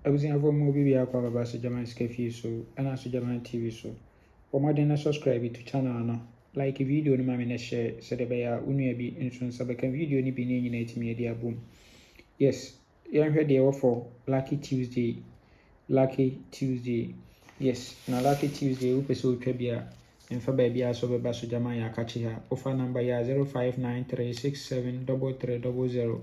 abusuafo mu bi akwa baba so German Scafe so ana so German TV so omo na subscribe to channel no like video no ma me na share so de be ya unua bi nso nsa be kan video ni bi ne nyina etimi edi abom. Yes, yan hwe de for Lucky Tuesday. Yes, na Lucky Tuesday wo pese otwa bia mfa ba bia so be ba so German ya kachi ha offer number ya 0593673300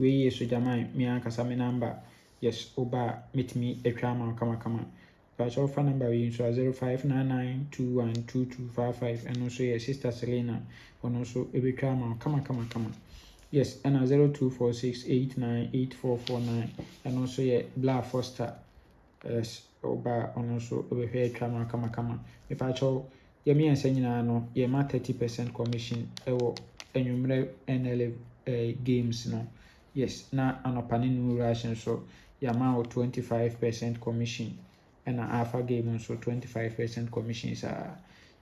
we ye so German mi akasa me number. Yes, oba mitimi etwa ma kama so offer number we so 0599212255 and also your sister Selena and also ebetwa ma kama. Yes, and 0246898449 and also your Black Foster. Yes, oba and also ebehwe etwa ma kama if I show yemi ensa nyina no ye ma 30% commission ewo enwumre NL games no. Yes, na anopane no ration so yama 25% commission and alpha game so 25% commission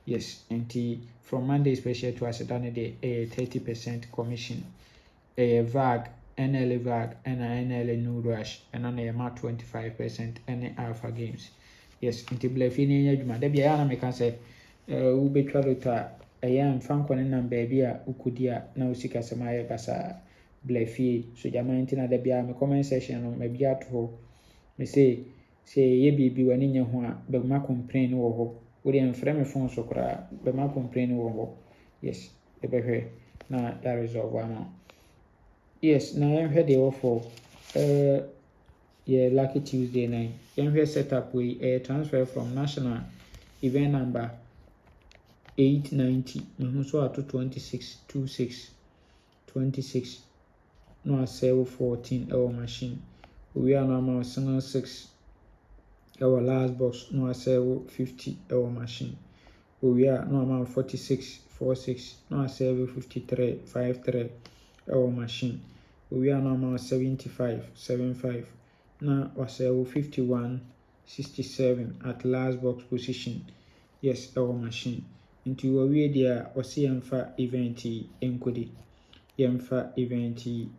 yes, and from Monday special to Saturday 30% commission VAG NL VAG and NL new rush and on yama 25% and alpha games. Yes, nti blefi ni adwuma da bia na me kan say wo betwa lota mfa nkwane nam baabi a ukudi a na usika sema ye basa blefi so German nti na da bia me comment section no me bia to me say ye bibi wani nya ho a be ma complain wo ho wo de mfrɛ me phone so kra be ma complain wo ho. Yes, e be hwe na ya resolve am. Yes, na yan hwe de wo for yeah, Lucky Tuesday night. Yan hwe setup we transfer from national event number 890 so at 26 no save 14 our machine we are normal single 6 our last box no save 50 our machine we are normal 46 no save 53 our machine we are normal 75 now was 51 67 at last box position. Yes, our machine into we there or see yemfa event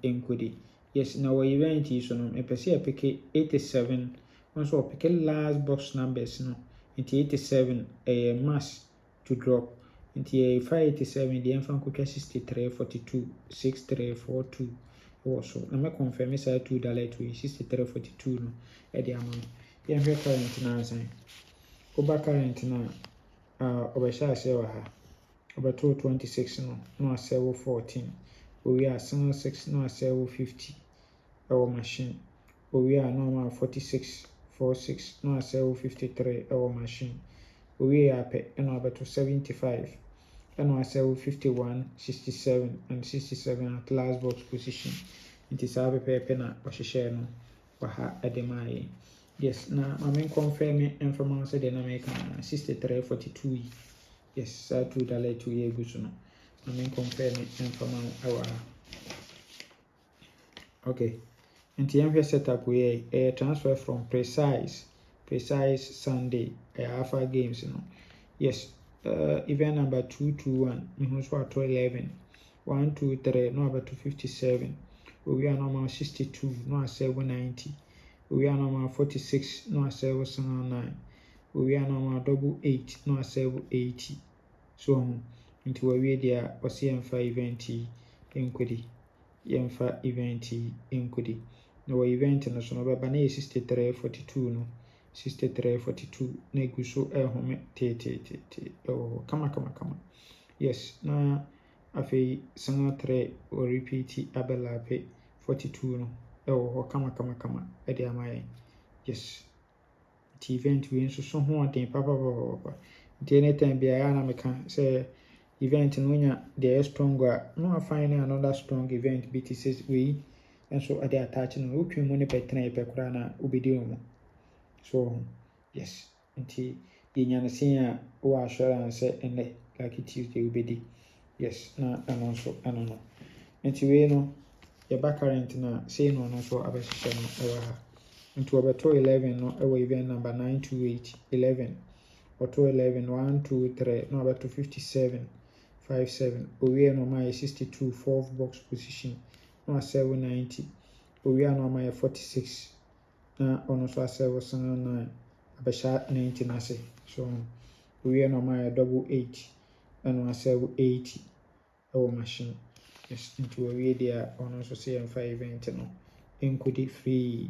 enkodi. Yes, now our event is on a person pick 87 also pick last box numbers no into 87 a mass to drop into a 587 the yemfa nkoka 63 42 6342 also na me confirm is $2 to 6342 no e the amount yemfa current na asan oba current na obesha asewa ha obeto 26 no asewo 14 we are 6 no asewo 50 our machine we are normal 46 no asewo 53 our machine we are pe no abeto 75 and asewo 51 67 and 67 at last box position. It is a pepe na ohihye no waha edemaye. Yes, na main confirm information de na make 6342. Yes, $2 to ye gusu no. Main confirm information awa. Okay. Nti yɛnhwɛ setup we transfer from precise Sunday alpha games no. Yes, event number 221 me so at 11 1 2 3 no about 57 we are normal 62 no at 90 we are normal 46 no at 9 we are normal double 8 no at 80 so into we there was yemfa event enkodi no event no so no baba na 6342 no 6342 na guso ehome kama. Yes, na afi sanga 3 o repeat abelape 42 no kama e de amaye. Yes, the event we nso so ho aden papa the anytime bia na meka say event no nya the stronger no find another strong event BT6 we and so at the attach no we mu ne betra e pekura na obedi omo so yes nti yenya na sen o assurance ene Lucky Tuesday obedi. Yes, na anonso anono nti we no your back current na say no so abehye no ewa ha nti obeto 11 no ewa event number 928 11 auto 11 1 2 3 no abeto 57 57 we no my 62 fourth box position no 790 we are no my 46 na ɔno nso asɛe san na abɛhyɛ 90 no ase. So owie na ɔma yɛ double 8 ɛna asɛe 80 ɛwɔ machine. Yes, nti owie deɛ a ɔno nso sɛ yɛmfa event no nkɔdi free.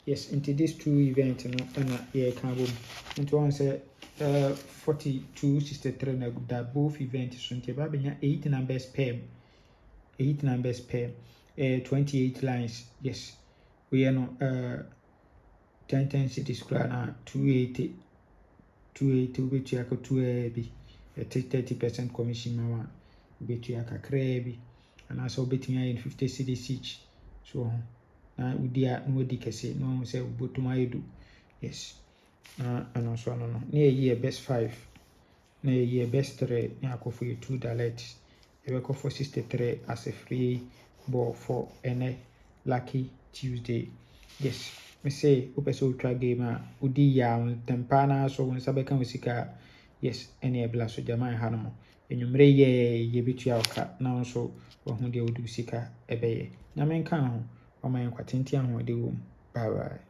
Yes, nti these two event no ɛna yɛka abom. Nti wɔn sɛ 4263 na da both event so nti ɛba bɛnya 8 numbers per 28 lines. Yes, woyɛ no 10 cities koraa na 280 wobɛtua akɔtua bi ɛte 30% commission ma wa wobɛtua kakraa bi anaasɛ wobɛtumi ayɛ no 50 cities each. So na wodi a na wadi kɛse na wɔn sɛ wobɛtum ayɛ do. Yes, na ɛno nso no na yɛyi yɛ best 5 na yɛyi yɛ best 3 na akɔfo yɛ 2 direct yɛbɛkɔ for 63 as a free ball for ɛnɛ lucky Tuesday. Yes, me say wopɛ sɛ wotwa game a wodi yɛ a ntɛm paa na so wo nsa bɛka wo sika a yes ɛne ɛbla so gyama ɛha no mo enwummerɛ yɛbɛtua wo ka na wo nso wahu deɛ wode wo sika ɛbɛyɛ. Nyame nka ho wama yɛn kwatenten ahoɔden wɔ mu. Bye bye.